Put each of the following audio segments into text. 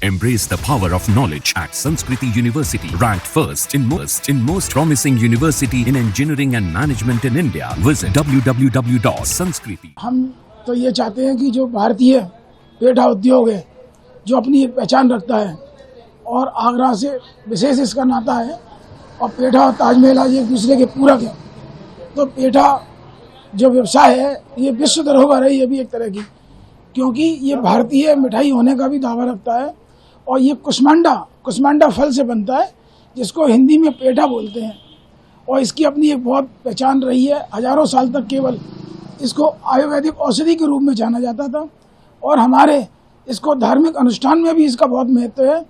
Embrace the power of knowledge at Sanskriti University, ranked first in most promising university in engineering and management in India. Visit www.sanskriti. हम तो ये चाहते हैं कि जो भारतीय पेठा उद्योग है, जो अपनी एक पहचान रखता है और आगरा से विशेष इसका नाता है, और पेठा और ताजमहल आज एक दूसरे के पूरक हैं, तो पेठा जो व्यवसाय है ये विश्व धरोहर है, ये भी एक तरह की, क्योंकि ये भारतीय मिठाई होने का भी दावा रखता है। और ये कुष्मांडा फल से बनता है, जिसको हिंदी में पेठा बोलते हैं, और इसकी अपनी एक बहुत पहचान रही है। हजारों साल तक केवल इसको आयुर्वेदिक औषधि के रूप में जाना जाता था, और हमारे इसको धार्मिक अनुष्ठान में भी इसका बहुत महत्व है,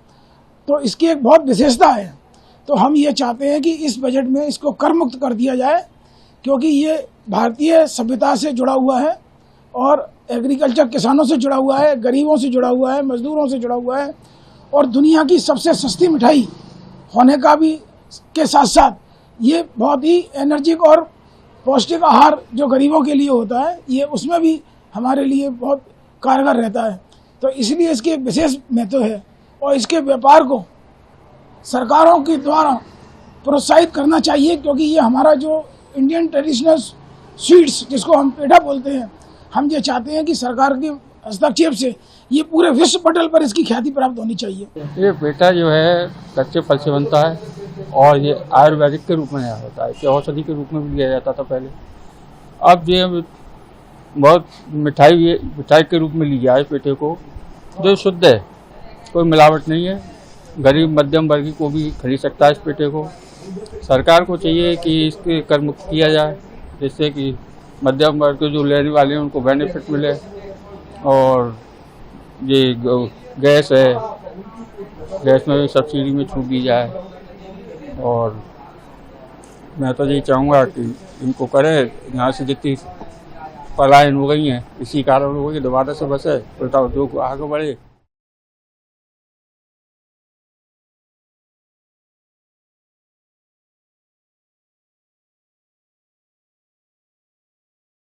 तो इसकी एक बहुत विशेषता है। तो हम ये चाहते हैं कि इस बजट में इसको कर मुक्त कर दिया जाए, क्योंकि ये भारतीय सभ्यता से जुड़ा हुआ है और एग्रीकल्चर किसानों से जुड़ा हुआ है, गरीबों से जुड़ा हुआ है, मजदूरों से जुड़ा हुआ है, और दुनिया की सबसे सस्ती मिठाई होने का भी के साथ साथ ये बहुत ही एनर्जिक और पौष्टिक आहार जो गरीबों के लिए होता है, ये उसमें भी हमारे लिए बहुत कारगर रहता है। तो इसलिए इसके एक विशेष महत्व है, और इसके व्यापार को सरकारों के द्वारा प्रोत्साहित करना चाहिए, क्योंकि ये हमारा जो इंडियन ट्रेडिशनल स्वीट्स जिसको हम पेठा बोलते हैं, हम ये चाहते हैं कि सरकार के हस्तक्षेप से ये पूरे विश्व पटल पर इसकी ख्याति प्राप्त होनी चाहिए। ये पेठा जो है कच्चे फल से बनता है, और ये आयुर्वेदिक के रूप में होता है, कि औषधि के रूप में भी लिया जाता था पहले। अब ये बहुत मिठाई के रूप में लिया है पेठे को, जो शुद्ध है, कोई मिलावट नहीं है। गरीब मध्यम वर्गी को भी खरीद सकता है इस पेठे को। सरकार को चाहिए कि इसके कर मुक्त किया जाए, जिससे कि मध्यम वर्ग के जो लेने वाले हैं उनको बेनिफिट मिले, और ये गैस है, गैस में भी सब्सिडी में छूट दी जाए। और मैं तो यही चाहूँगा कि इनको करें। यहाँ से जितनी पलायन हो गई हैं इसी कारण हो गई, दोबारा से बसे, उल्टा उद्योग आगे बढ़े।